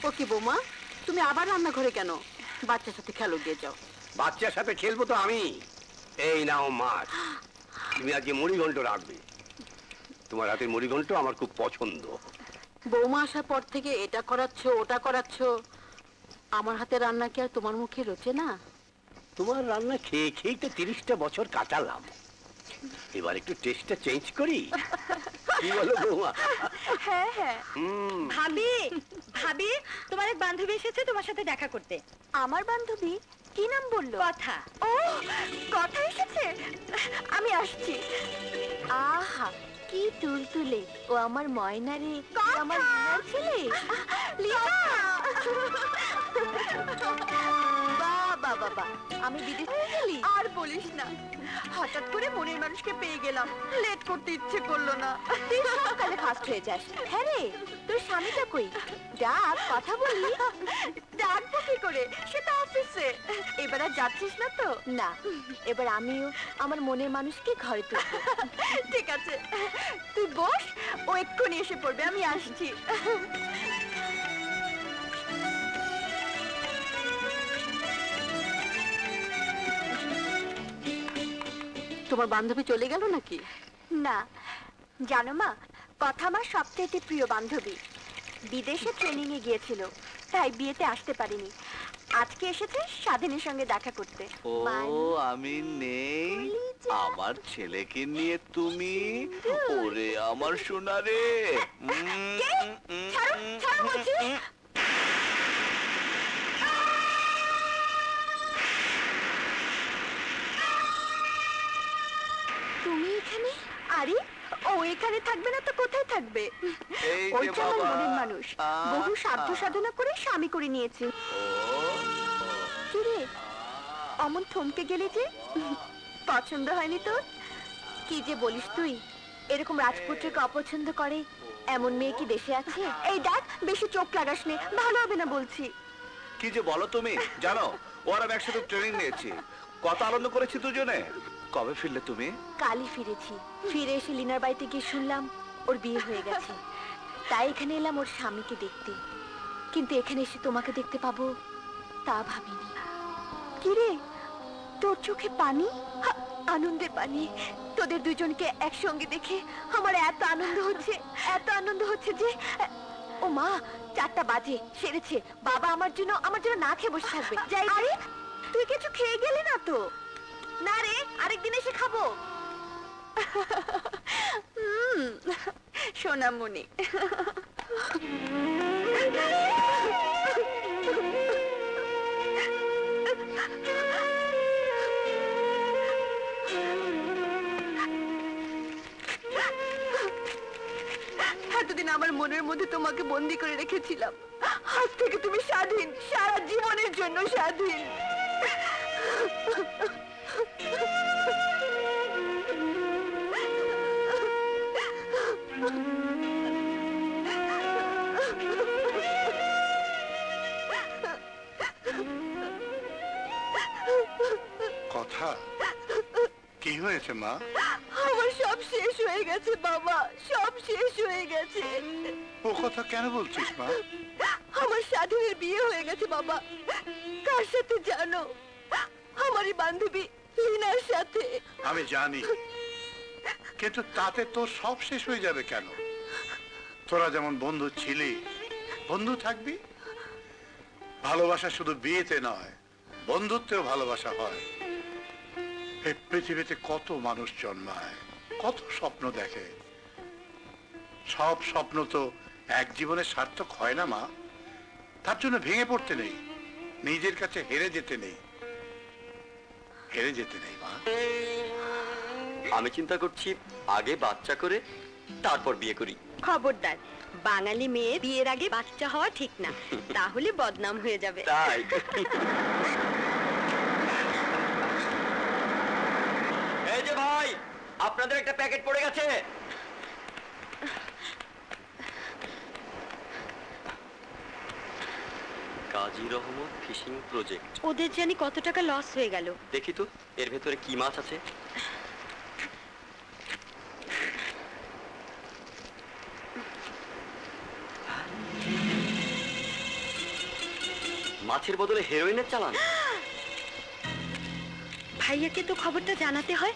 ও কি বৌমা, তুমি আবার রান্নাঘরে কেন? বাচ্চার সাথে খেলো, গিয়ে যাও। বাচ্চার সাথে খেলবো তো আমি। এই নাও মাছ, তুমি আজকে মুড়িঘণ্ট রাখবে। তোমার হাতের মুড়িঘণ্ট আমার খুব পছন্দ। বৌমা আসার পর থেকে এটা করাচ্ছ ওটা করাচ্ছ, আমার হাতে রান্না কি আর তোমার মুখে রোচে না? তোমার রান্না খেয়ে খেয়েই তো 30টা বছর কাটালাম, এবার একটু টেস্টটা চেঞ্জ করি। কি বলো বৌমা? হ্যাঁ হ্যাঁ। ভাবি, ভাবি তোমার এক বান্ধবী এসেছে তোমার সাথে দেখা করতে। আমার বান্ধবী? কি নাম বললো? কথা। ও কথা এসেছে, আমি আসছি। আহা কি তুলতুলে, ও আমার ময়না রে, আমার ময়নার ছেলে। বাবা বাবা, আমি বিদেশে গেলি? আর বলিস না, হঠাৎ করে মনের মানুষকে পেয়ে গেলাম, লেট করতে ইচ্ছে করলো না। তুই সকালে ফাস্ট হয়ে যাস। হ্যাঁ রে, তোর স্বামীটা কই? ডাক, কথা বলি। ডাকবো কি করে, সে তো অফিসে। এবার আর যাচ্ছিস না তো? না, এবার আমিও আমার মনের মানুষকে ঘরে তুলবো। ঠিক আছে, তুই বস, ও এক্ষুনি এসে পড়বে, আমি আসছি। তোমার বান্ধবী চলে গেল নাকি? না, জানো মা, কথা আমার সবচেয়ে প্রিয় বান্ধবী। বিদেশে ট্রেনিং এ গিয়েছিল, তাই বিয়েতে আসতে পারিনি। আজকে এসেছে স্বাধীনের সঙ্গে দেখা করতে। ও আমি নেই, আমার ছেলেকে নিয়ে তুমি? ওরে আমার সোনা রে। তুমি এখানে? আরে ও এখানে থাকবে না তো কোথায় থাকবে? ওইটা আমার মনের মানুষ, বহু সাধ্য সাধনা করে স্বামী করে নিয়েছে। কিরে অমন থমকে গেলি যে, পছন্দ হয়নি তোর? কি যে বলিস তুই, এরকম রাজপুত্রকে অপছন্দ করে এমন মেয়ে কি দেশে আছে? এই দেখ, বেশি চোখ লাগাস নে, ভালো হবে না বলছি। কি যে বলো তুমি, জানো ওরা একসাথে ট্রেনিং নিয়েছি, কত আনন্দ করেছি দুজনে। কবে ফিরলে তুমি? কালই ফিরেছি। ফিরে এসে লিনার বাড়িতে গিয়ে শুনলাম ওর বিয়ে হয়ে গেছে, তাই এখানে এলাম ওর স্বামীকে দেখতে। কিন্তু এখানে এসে তোমাকে দেখতে পাবো তা ভাবিনি। কিরে তোর চোখে পানি? আনন্দে পানি। তোদের দুজনকে একসঙ্গে দেখে আমার এত আনন্দ হচ্ছে, এত আনন্দ হচ্ছে যে, ও মা 4টা বাজে, সেরেছে। বাবা আমার জন্য না খেয়ে বসে থাকবে। যাই। আরে তুই কিছু খেয়ে গেলি না তো? না রে, আরেকদিন এসে খাবো। সোনামণি। এতদিন আমার মনের মধ্যে তোমাকে বন্দি করে রেখেছিলাম, আজ থেকে তুমি স্বাধীন, সারা জীবনের জন্য স্বাধীন। কথা কি হয়েছে মা? আমার সব শেষ হয়ে গেছে বাবা, সব শেষ হয়ে গেছে। ও কথা কেন বলছিস মা? আমার স্বাধীনের বিয়ে হয়ে গেছে বাবা। কার সাথে জানো? আমারই বান্ধবী লিনার সাথে। আমি জানি, কিন্তু তাতে তোর সব শেষ হয়ে যাবে কেন? তোরা যেমন বন্ধু ছিলি, বন্ধু থাকবি। ভালোবাসা শুধু বিয়েতে নয়, বন্ধুত্বেও ভালোবাসা হয়। এই পৃথিবীতে কত মানুষ জন্মায়, কত স্বপ্ন দেখে, সব স্বপ্ন তো এক জীবনে সার্থক হয় না মা। তার জন্য ভেঙে পড়তে নেই, নিজের কাছে হেরে যেতে নেই, হেরে যেতে নেই মা। আমি চিন্তা করছি আগে বাচ্চা করে তারপর বিয়ে করি। খবরদার, বাঙালি মেয়ে বিয়ের আগে বাচ্চা হওয়া ঠিক না, তাহলে বদনাম হয়ে যাবে। তাই এই যে ভাই, আপনাদের একটা প্যাকেট পড়ে গেছে। কাজী রহমত ফিশিং প্রজেক্ট। ওদের জানি কত টাকা লস হয়ে গেল। দেখি তো এর ভেতরে কি মাছ আছে। মাছের বদলে হেরোইনের চালান? ভাইয়াকে তো খবরটা জানাতে হয়।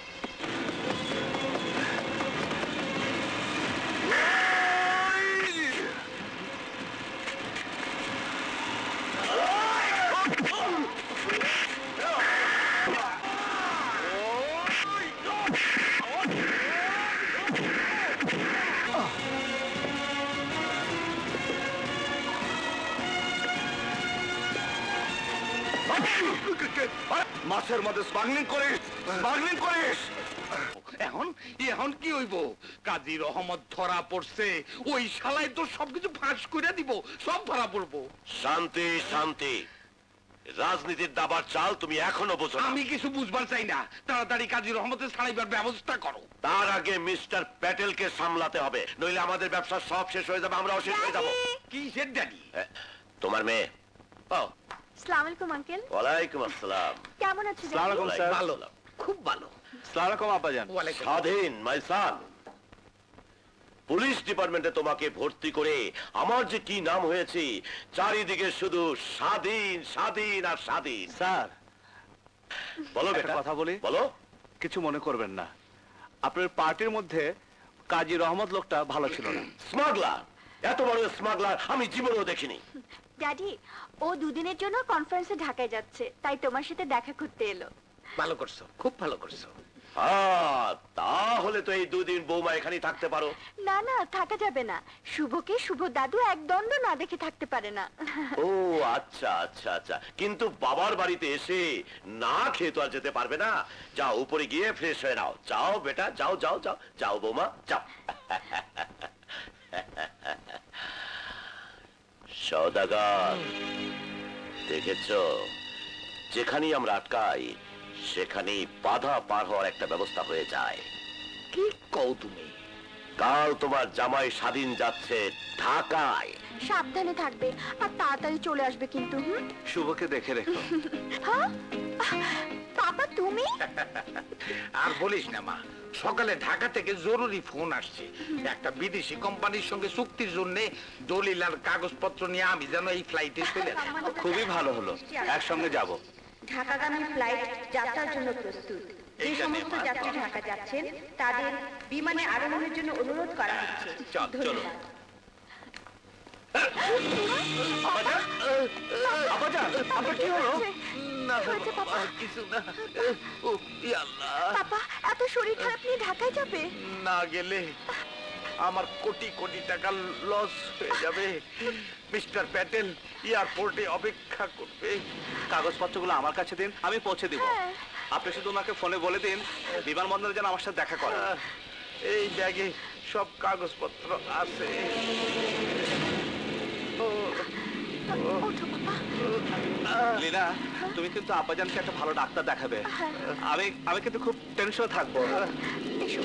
মাছের মধ্যে স্মাগলিং করিস, স্মাগলিং করিস। এখন এখন কি হইব? কাজী রহমত ধরা পড়ছে, ওই শালায় তো সবকিছু ফাঁস করে দিব, সব ধরা পড়বো। শান্তি শান্তি, রাজনীতির দাবার চাল তুমি এখনো বোঝো না। আমি কিছু বুঝবার চাই না, তাড়াতাড়ি কাজী রহমতের ছাড়াইবার ব্যবস্থা করো। তার আগে মিস্টার প্যাটেলকে সামলাতে হবে, নইলে আমাদের ব্যবসা সব শেষ হয়ে যাবে, আমরাও শেষ হয়ে যাবো। কিসের ড্যাডি? তোমার মেয়ে। আসসালামু আলাইকুম আঙ্কেল। ওয়ালাইকুম আসসালাম। কেমন আছেন? আসসালামু আলাইকুম, স্যার। ভালো, খুব ভালো। আসসালামু আলাইকুম আব্বাজান। ওয়ালাইকুম। স্বাধীন মাই সান, পুলিশ ডিপার্টমেন্টে তোমাকে ভর্তি করে আমার যে কি নাম হয়েছে, চারিদিকে শুধু স্বাধীন স্বাধীন আর স্বাধীন। স্যার, বলো একটা বেটা, কথা বলি? বলো। কিছু মনে করবেন না, আপনার পার্টির মধ্যে কাজী রহমত লোকটা ভালো ছিল না। স্মাগলার, এত বড় স্মাগলার আমি জীবনেও দেখিনি। ড্যাডি, ও দুদিনের জন্য কনফারেন্সে ঢাকায় যাচ্ছে, তাই তোমার সাথে দেখা করতে এলো। ভালো করছো, খুব ভালো করছো। তাহলে তো এই দুদিন বৌমা এখানেই থাকতে পারো। না না, থাকা যাবে না। শুভকে শুভ দাদু এক দণ্ড না দেখে থাকতে পারে না। ও আচ্ছা আচ্ছা আচ্ছা, কিন্তু বাবার বাড়িতে এসে না খেয়ে তো আর যেতে পারবে না। যাও উপরে গিয়ে ফ্রেশ হয়ে নাও। যাও বেটা, যাও যাও যাও যাও বৌমা, যাও। সওদাগর, দেখেছ, যেখানেই আমরা আটকাই সেখানেই বাধা পার হওয়ার একটা ব্যবস্থা হয়ে যায়। কি কও তুমি? কাল তোমার জামাই স্বাধীন যাচ্ছে ঢাকায়। সাবধানে থাকবে আর তাড়াতাড়ি চলে আসবে কিন্তু। শুভকে দেখে রেখো। হ্যাঁ পাপা, তুমি? আর বলিস না মা, সকালে ঢাকা থেকে জরুরি ফোন আসছে। একটা বিদেশি কোম্পানির সঙ্গে চুক্তির জন্য দলিল আর কাগজপত্র নিয়ে আমি যেন এই ফ্লাইটে চলে যাই। খুবই ভালো হলো, একসঙ্গে যাব। ঢাকাগামী ফ্লাইট যাত্রার জন্য প্রস্তুত। যে সমস্ত যাত্রী ঢাকা যাচ্ছেন তাদের বিমানে আরোহণের জন্য অনুরোধ করা হচ্ছে। চলো। আব্বাজান, আপনার কি হলো? না হয়েছে পাপা? কিছু না। ও আল্লাহ, পাপা এত শরীর খারাপ নিয়ে ঢাকায় যাবে? না গেলে আমার কোটি কোটি টাকা লস হয়ে যাবে। মিস্টার প্যাটেল এয়ারপোর্টে অপেক্ষা করবে। কাগজপত্রগুলো আমার কাছে দিন, আমি পৌঁছে দিব। হ্যাঁ। আপনি শুধু ওনাকে ফোনে বলে দিন বিমানবন্দরে যেন আমার সাথে দেখা করে। এই ব্যাগে সব কাগজপত্র আছে। ওঠো পাপা। লীনা, তুমি কিন্তু আব্বাজানকে একটা ভালো ডাক্তার দেখাবে। আমি কিন্তু খুব টেনশনে থাকবো। এসো।